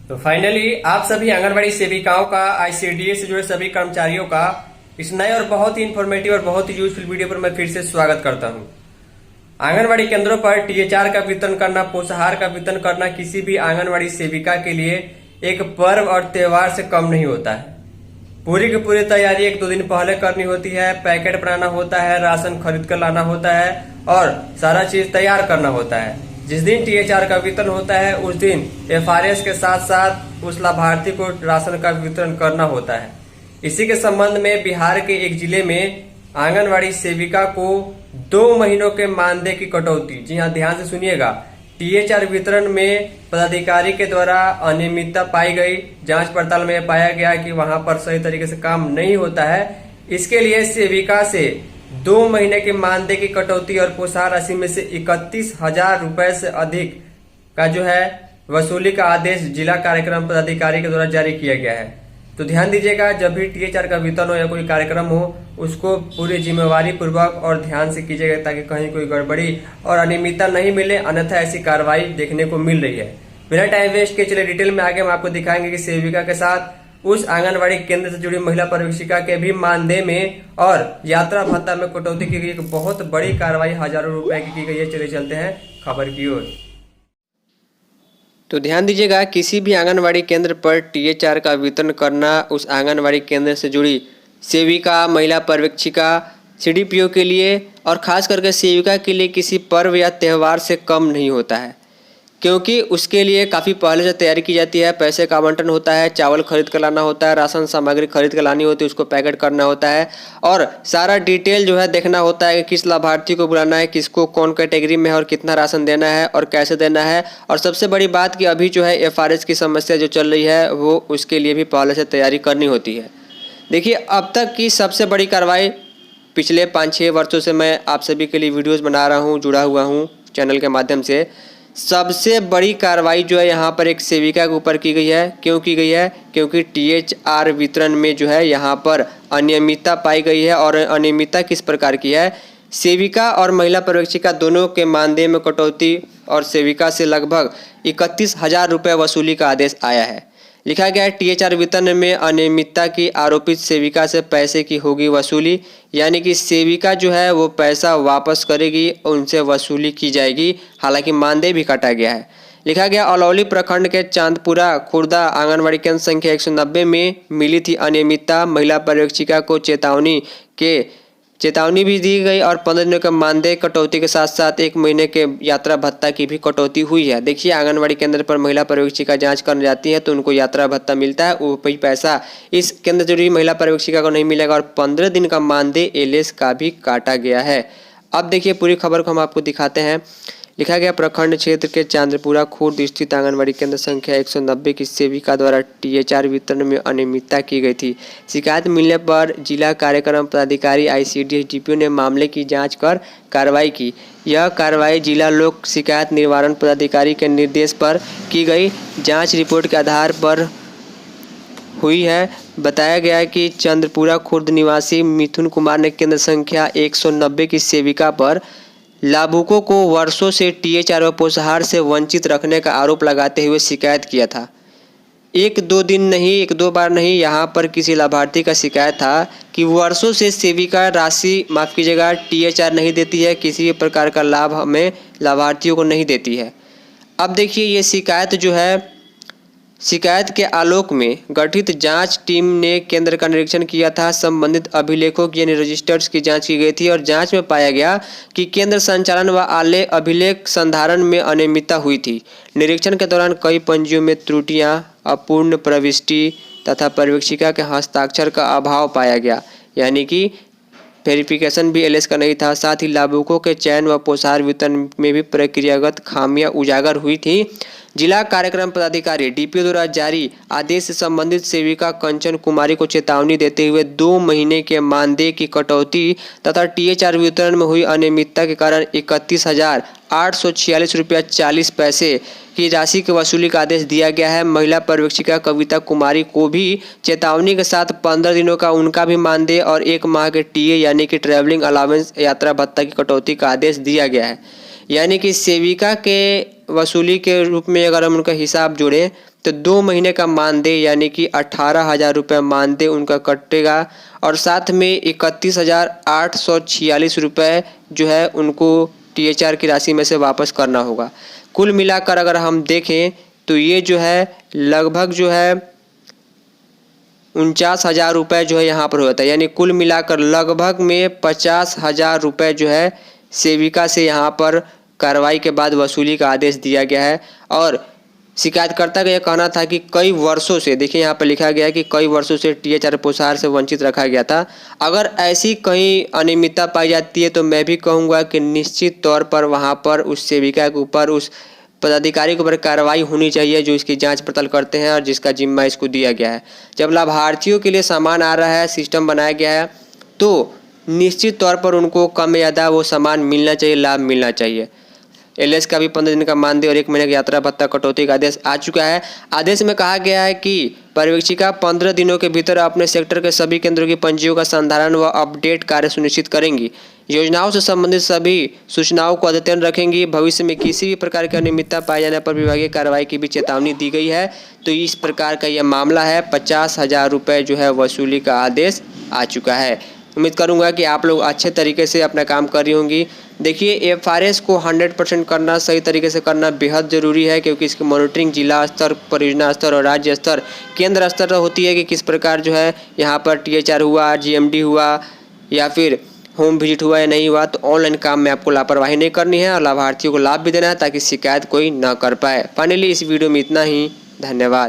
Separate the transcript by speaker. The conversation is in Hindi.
Speaker 1: तो फाइनली आप सभी आंगनबाड़ी सेविकाओं का आईसीडीएस से जुड़े सभी कर्मचारियों का इस नए और बहुत ही इन्फॉर्मेटिव और बहुत ही यूजफुल वीडियो पर मैं फिर से स्वागत करता हूं। आंगनबाड़ी केंद्रों पर टीएचआर का वितरण करना, पोषाहार का वितरण करना किसी भी आंगनबाड़ी सेविका के लिए एक पर्व और त्योहार से कम नहीं होता है। पूरी की पूरी तैयारी एक दो दिन पहले करनी होती है, पैकेट बनाना होता है, राशन खरीद कर लाना होता है और सारा चीज तैयार करना होता है। जिस दिन टीएचआर का वितरण होता है उस दिन एफआरएस के साथ साथ उस लाभार्थी को राशन का वितरण करना होता है। इसी के संबंध में बिहार के एक जिले में आंगनबाड़ी सेविका को 2 महीनों के मानदेय की कटौती, जी हाँ ध्यान से सुनिएगा, टीएचआर वितरण में पदाधिकारी के द्वारा अनियमितता पाई गई। जांच पड़ताल में पाया गया कि वहां पर सही तरीके से काम नहीं होता है। इसके लिए सेविका से 2 महीने के मानदेय की कटौती और पोषाहार राशि में से 31,000 रुपए से अधिक का जो है वसूली का आदेश जिला कार्यक्रम पदाधिकारी के द्वारा जारी किया गया है। तो ध्यान दीजिएगा, जब भी टीएचआर का वितरण हो या कोई कार्यक्रम हो उसको पूरी जिम्मेवारी पूर्वक और ध्यान से कीजिएगा ताकि कहीं कोई गड़बड़ी और अनियमितता नहीं मिले, अन्यथा ऐसी कार्रवाई देखने को मिल रही है। बिना टाइम वेस्ट के चलिए डिटेल में आगे हम आपको दिखाएंगे कि सेविका के साथ उस आंगनबाड़ी केंद्र से जुड़ी महिला पर्यवेक्षिका के भी मानदेय में और यात्रा भत्ता में कटौती की गई। एक बहुत बड़ी कार्रवाई हजारों रुपए की गई है। चलिए चलते हैं खबर की ओर। तो ध्यान दीजिएगा, किसी भी आंगनबाड़ी केंद्र पर टीएचआर का वितरण करना उस आंगनबाड़ी केंद्र से जुड़ी सेविका, महिला पर्यवेक्षिका, सीडीपीओ के लिए और खास करके सेविका के लिए किसी पर्व या त्यौहार से कम नहीं होता है, क्योंकि उसके लिए काफ़ी पहले से तैयारी की जाती है। पैसे का आवंटन होता है, चावल खरीद कर लाना होता है, राशन सामग्री खरीद कर लानी होती है, उसको पैकेट करना होता है और सारा डिटेल जो है देखना होता है कि किस लाभार्थी को बुलाना है, किसको कौन कैटेगरी में है और कितना राशन देना है और कैसे देना है। और सबसे बड़ी बात कि अभी जो है एफआरएस की समस्या जो चल रही है वो उसके लिए भी पहले से तैयारी करनी होती है। देखिए, अब तक की सबसे बड़ी कार्रवाई पिछले 5-6 वर्षों से मैं आप सभी के लिए वीडियोज़ बना रहा हूँ, जुड़ा हुआ हूँ चैनल के माध्यम से। सबसे बड़ी कार्रवाई जो है यहाँ पर एक सेविका के ऊपर की गई है। क्यों की गई है? क्योंकि टीएचआर वितरण में जो है यहाँ पर अनियमितता पाई गई है। और अनियमितता किस प्रकार की है? सेविका और महिला पर्यवेक्षिका दोनों के मानदेय में कटौती और सेविका से लगभग 31,000 रुपये वसूली का आदेश आया है। लिखा गया है टीएचआर वितरण में अनियमितता की आरोपित सेविका से पैसे की होगी वसूली, यानी कि सेविका जो है वो पैसा वापस करेगी, उनसे वसूली की जाएगी। हालांकि मानदेय भी काटा गया है। लिखा गया अलौली प्रखंड के चांदपुरा खुर्दा आंगनबाड़ी केंद्र संख्या 190 में मिली थी अनियमितता। महिला पर्यवेक्षिका को चेतावनी भी दी गई और 15 दिनों के मानदेय कटौती के साथ साथ 1 महीने के यात्रा भत्ता की भी कटौती हुई है। देखिए, आंगनबाड़ी केंद्र पर महिला पर्यवेक्षिका जांच करने जाती है तो उनको यात्रा भत्ता मिलता है, वो पैसा इस केंद्र से जुड़ी महिला पर्यवेक्षिका को नहीं मिलेगा और 15 दिन का मानदेय एलएस का भी काटा गया है। अब देखिए पूरी खबर को हम आपको दिखाते हैं। लिखा गया प्रखंड क्षेत्र के चांद्रपुरा खुर्द स्थित आंगनबाड़ी केंद्र संख्या 190 की सेविका द्वारा टीएचआर वितरण में अनियमितता की गई थी। शिकायत मिलने पर जिला कार्यक्रम पदाधिकारी आईसीडीएस डीपीओ ने मामले की जांच कर कार्रवाई की। यह कार्रवाई जिला लोक शिकायत निवारण पदाधिकारी के निर्देश पर की गई। जाँच रिपोर्ट के आधार पर हुई है। बताया गया कि चंद्रपुरा खुर्द निवासी मिथुन कुमार ने केंद्र संख्या 190 की सेविका पर लाभुकों को वर्षों से टीएचआर व पोषाहार से वंचित रखने का आरोप लगाते हुए शिकायत किया था। 1-2 दिन नहीं, 1-2 बार नहीं, यहाँ पर किसी लाभार्थी का शिकायत था कि वर्षों से सेविका टीएचआर नहीं देती है, किसी भी प्रकार का लाभ हमें लाभार्थियों को नहीं देती है। अब देखिए, ये शिकायत के आलोक में गठित जांच टीम ने केंद्र का निरीक्षण किया था। संबंधित अभिलेखों की यानी रजिस्टर्स की जांच की गई थी और जांच में पाया गया कि केंद्र संचालन व आले अभिलेख संधारण में अनियमितता हुई थी। निरीक्षण के दौरान कई पंजियों में त्रुटियां, अपूर्ण प्रविष्टि तथा पर्यवेक्षिका के हस्ताक्षर का अभाव पाया गया, यानी कि वेरिफिकेशन भी एलएस का नहीं था। साथ ही लाभुकों के चयन व पोषाहार वितरण में भी प्रक्रियागत खामियां उजागर हुई थी। जिला कार्यक्रम पदाधिकारी डीपीओ द्वारा जारी आदेश से संबंधित सेविका कंचन कुमारी को चेतावनी देते हुए 2 महीने के मानदेय की कटौती तथा टीएचआर वितरण में हुई अनियमितता के कारण 31,846 रुपया 40 पैसे की राशि की वसूली का आदेश दिया गया है। महिला पर्यवेक्षिका कविता कुमारी को भी चेतावनी के साथ 15 दिनों का उनका भी मानदेय और 1 माह के टीए यानी कि ट्रैवलिंग अलावेंस यात्रा भत्ता की कटौती का आदेश दिया गया है। यानी कि सेविका के वसूली के रूप में अगर हम उनका हिसाब जोड़ें तो 2 महीने का मानदेय यानी कि 18,000 रुपये मानदेय उनका कटेगा और साथ में 31,846 रुपये जो है उनको THR की राशि में से वापस करना होगा। कुल मिलाकर अगर हम देखें तो ये जो है लगभग जो है 49,000 रुपये जो है यहाँ पर होता है, यानी कुल मिलाकर लगभग में 50,000 रुपये जो है सेविका से यहाँ पर कार्रवाई के बाद वसूली का आदेश दिया गया है। और शिकायतकर्ता का यह कहना था कि कई वर्षों से, देखिए यहाँ पर लिखा गया है कि कई वर्षों से THR पोषाहार से वंचित रखा गया था। अगर ऐसी कहीं अनियमितता पाई जाती है तो मैं भी कहूँगा कि निश्चित तौर पर वहाँ पर उस सेविका के ऊपर, उस पदाधिकारी के ऊपर कार्रवाई होनी चाहिए जो इसकी जांच पड़ताल करते हैं और जिसका जिम्मा इसको दिया गया है। जब लाभार्थियों के लिए सामान आ रहा है, सिस्टम बनाया गया है, तो निश्चित तौर पर उनको कम या ज़्यादा वो सामान मिलना चाहिए, लाभ मिलना चाहिए। LS का भी 15 दिन का मानदेय और 1 महीने का यात्रा भत्ता कटौती का आदेश आ चुका है। आदेश में कहा गया है कि पर्यवेक्षिका 15 दिनों के भीतर अपने सेक्टर के सभी केंद्रों की पंजियों का संधारण व अपडेट कार्य सुनिश्चित करेंगी। योजनाओं से संबंधित सभी सूचनाओं को अद्यतन रखेंगी। भविष्य में किसी भी प्रकार की अनियमितता पाए जाने पर विभागीय कार्रवाई की भी चेतावनी दी गई है। तो इस प्रकार का यह मामला है। 50,000 रुपये जो है वसूली का आदेश आ चुका है। उम्मीद करूंगा कि आप लोग अच्छे तरीके से अपना काम कर रही होंगी। देखिए, FRS को 100% करना, सही तरीके से करना बेहद ज़रूरी है, क्योंकि इसकी मॉनिटरिंग जिला स्तर, परियोजना स्तर और राज्य स्तर, केंद्र स्तर पर होती है कि किस प्रकार जो है यहाँ पर THR हुआ, GMD हुआ या फिर होम विजिट हुआ या नहीं हुआ। तो ऑनलाइन काम में आपको लापरवाही नहीं करनी है और लाभार्थियों को लाभ भी देना है ताकि शिकायत कोई ना कर पाए। फाइनली इस वीडियो में इतना ही। धन्यवाद।